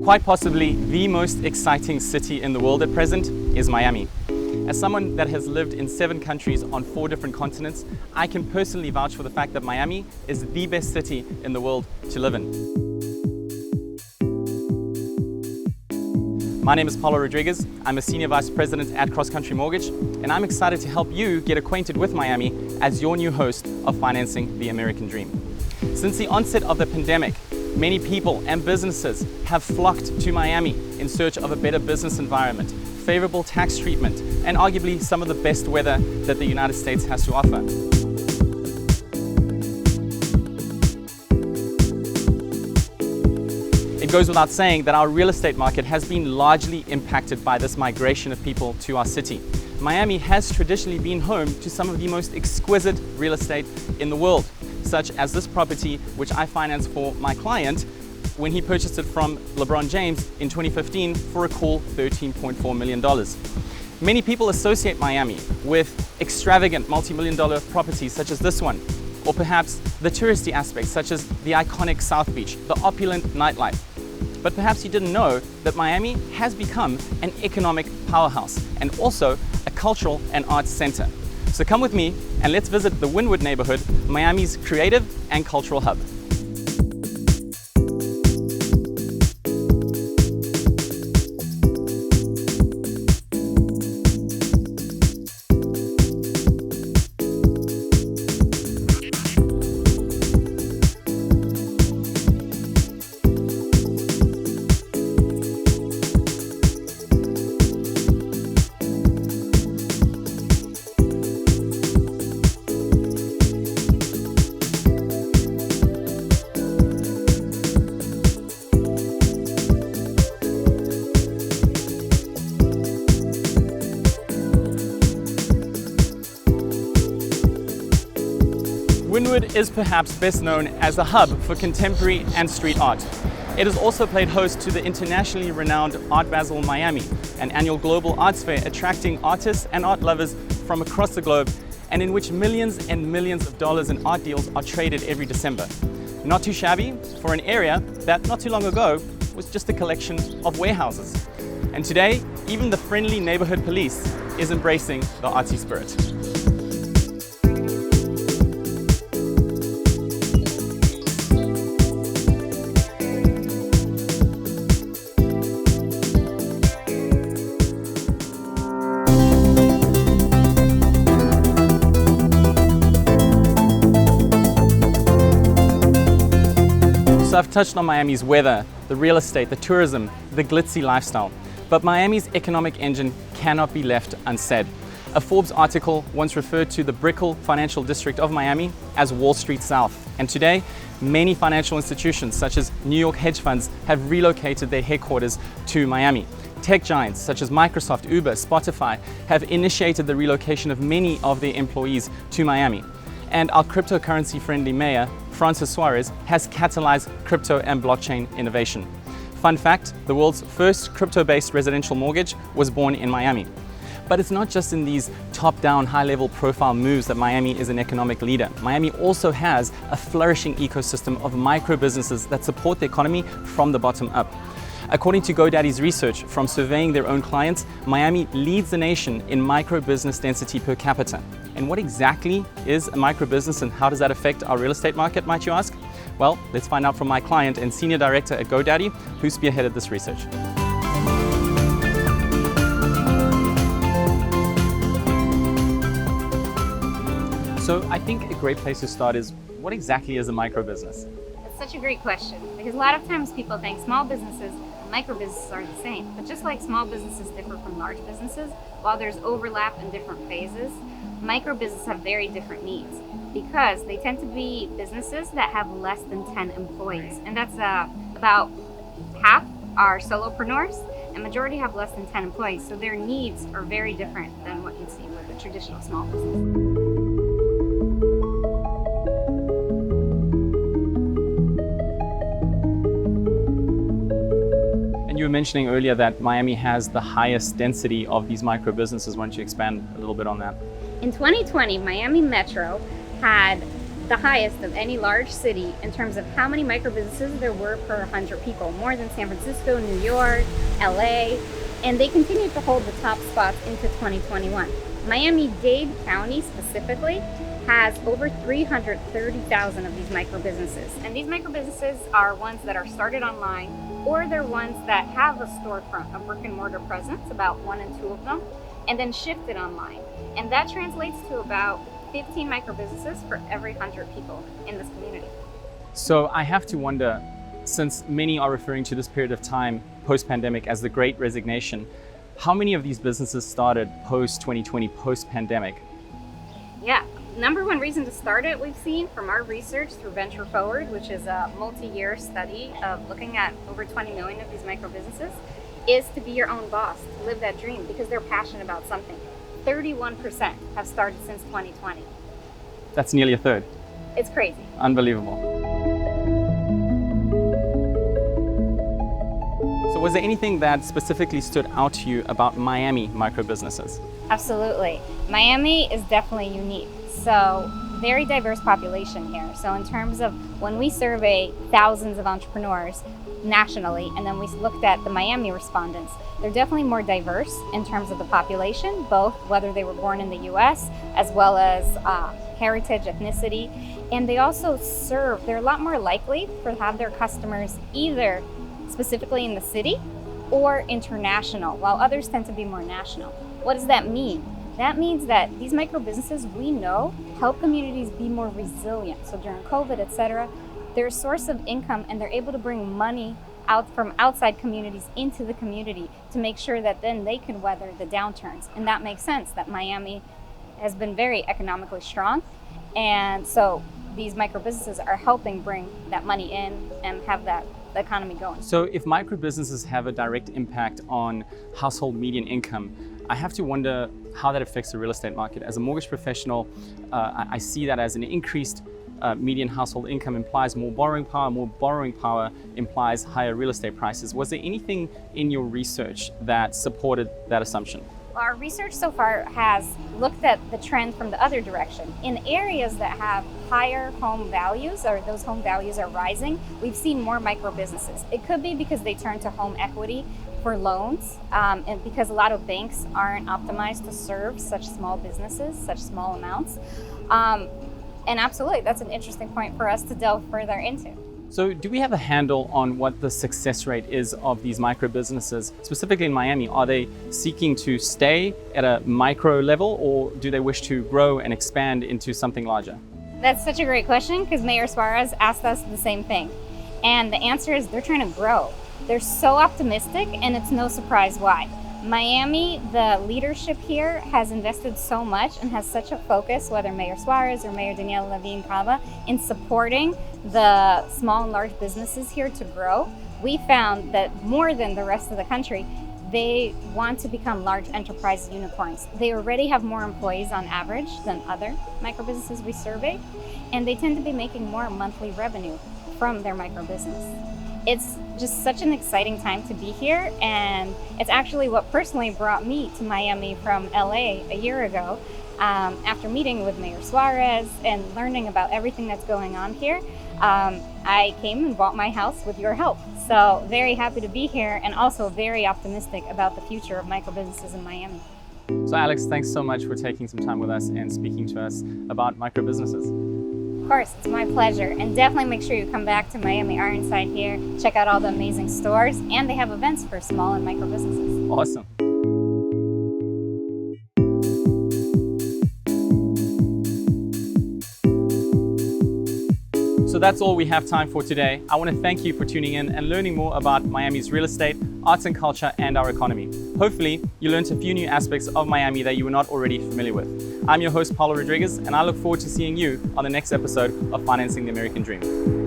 Quite possibly the most exciting city in the world at present is Miami. As someone that has lived in 7 countries on 4 different continents, I can personally vouch for the fact that Miami is the best city in the world to live in. My name is Paula Rodriguez. I'm a Senior Vice President at Cross Country Mortgage, and I'm excited to help you get acquainted with Miami as your new host of Financing the American Dream. Since the onset of the pandemic, many people and businesses have flocked to Miami in search of a better business environment, favorable tax treatment, and arguably some of the best weather that the United States has to offer. It goes without saying that our real estate market has been largely impacted by this migration of people to our city. Miami has traditionally been home to some of the most exquisite real estate in the world, such as this property which I financed for my client when he purchased it from LeBron James in 2015 for a cool $13.4 million. Many people associate Miami with extravagant multi-million-dollar properties such as this one, or perhaps the touristy aspects such as the iconic South Beach, the opulent nightlife. But perhaps you didn't know that Miami has become an economic powerhouse and also a cultural and arts center. So come with me and let's visit the Wynwood neighborhood, Miami's creative and cultural hub. Wynwood is perhaps best known as a hub for contemporary and street art. It has also played host to the internationally renowned Art Basel Miami, an annual global arts fair attracting artists and art lovers from across the globe, and in which millions and millions of dollars in art deals are traded every December. Not too shabby for an area that not too long ago was just a collection of warehouses. And today, even the friendly neighborhood police is embracing the artsy spirit. So I've touched on Miami's weather, the real estate, the tourism, the glitzy lifestyle. But Miami's economic engine cannot be left unsaid. A Forbes article once referred to the Brickell financial district of Miami as Wall Street South. And today, many financial institutions such as New York hedge funds have relocated their headquarters to Miami. Tech giants such as Microsoft, Uber, Spotify have initiated the relocation of many of their employees to Miami. And our cryptocurrency-friendly mayor, Francis Suarez, has catalyzed crypto and blockchain innovation. Fun fact, the world's first crypto-based residential mortgage was born in Miami. But it's not just in these top-down, high-level profile moves that Miami is an economic leader. Miami also has a flourishing ecosystem of micro-businesses that support the economy from the bottom up. According to GoDaddy's research from surveying their own clients, Miami leads the nation in micro-business density per capita. And what exactly is a micro-business and how does that affect our real estate market, might you ask? Well, let's find out from my client and Senior Director at GoDaddy, who spearheaded this research. So I think a great place to start is, what exactly is a micro-business? That's such a great question, because a lot of times people think small businesses and micro businesses are the same. But just like small businesses differ from large businesses, while there's overlap in different phases, micro businesses have very different needs because they tend to be businesses that have less than 10 employees. And that's about half are solopreneurs and majority have less than 10 employees. So their needs are very different than what you see with a traditional small business. And you were mentioning earlier that Miami has the highest density of these micro businesses. Why don't you expand a little bit on that? In 2020, Miami Metro had the highest of any large city in terms of how many microbusinesses there were per 100 people, more than San Francisco, New York, LA, and they continued to hold the top spots into 2021. Miami-Dade County specifically has over 330,000 of these microbusinesses. And these microbusinesses are ones that are started online, or they're ones that have a storefront, a brick and mortar presence, about 1 and 2 of them, and then shifted online. And that translates to about 15 microbusinesses for every 100 people in this community. So I have to wonder, since many are referring to this period of time post-pandemic as the Great Resignation, how many of these businesses started post-2020, post-pandemic? Yeah, number one reason to start it, we've seen from our research through Venture Forward, which is a multi-year study of looking at over 20 million of these microbusinesses, is to be your own boss, to live that dream because they're passionate about something. 31% have started since 2020. That's nearly a third. It's crazy. Unbelievable. So was there anything that specifically stood out to you about Miami microbusinesses? Absolutely. Miami is definitely unique. So very diverse population here. So in terms of when we survey thousands of entrepreneurs nationally, and then we looked at the Miami respondents, they're definitely more diverse in terms of the population, both whether they were born in the US as well as heritage, ethnicity. And they also they're a lot more likely to have their customers either specifically in the city or international, while others tend to be more national. What does that mean? That means that these microbusinesses, we know, help communities be more resilient. So during COVID, etc., they're a source of income and they're able to bring money out from outside communities into the community to make sure that then they can weather the downturns. And that makes sense that Miami has been very economically strong. And so these microbusinesses are helping bring that money in and have the economy going. So if microbusinesses have a direct impact on household median income, I have to wonder how that affects the real estate market. As a mortgage professional, I see that as an increased median household income implies more borrowing power implies higher real estate prices. Was there anything in your research that supported that assumption? Our research so far has looked at the trend from the other direction. In areas that have higher home values, or those home values are rising, we've seen more microbusinesses. It could be because they turn to home equity for loans, and because a lot of banks aren't optimized to serve such small businesses, such small amounts. And absolutely, that's an interesting point for us to delve further into. So do we have a handle on what the success rate is of these micro businesses, specifically in Miami? Are they seeking to stay at a micro level, or do they wish to grow and expand into something larger? That's such a great question, because Mayor Suarez asked us the same thing. And the answer is they're trying to grow. They're so optimistic, and it's no surprise why. Miami, the leadership here has invested so much and has such a focus, whether Mayor Suarez or Mayor Daniela Levine Cava, in supporting the small and large businesses here to grow. We found that more than the rest of the country, they want to become large enterprise unicorns. They already have more employees on average than other microbusinesses we surveyed, and they tend to be making more monthly revenue from their microbusiness. It's just such an exciting time to be here, and it's actually what personally brought me to Miami from LA a year ago. After meeting with Mayor Suarez and learning about everything that's going on here, I came and bought my house with your help. So very happy to be here, and also very optimistic about the future of microbusinesses in Miami. So Alex, thanks so much for taking some time with us and speaking to us about microbusinesses. Of course, it's my pleasure. And definitely make sure you come back to Miami Ironside here, check out all the amazing stores, and they have events for small and micro businesses. Awesome. So that's all we have time for today. I want to thank you for tuning in and learning more about Miami's real estate, arts and culture, and our economy. Hopefully, you learned a few new aspects of Miami that you were not already familiar with. I'm your host, Paula Rodriguez, and I look forward to seeing you on the next episode of Financing the American Dream.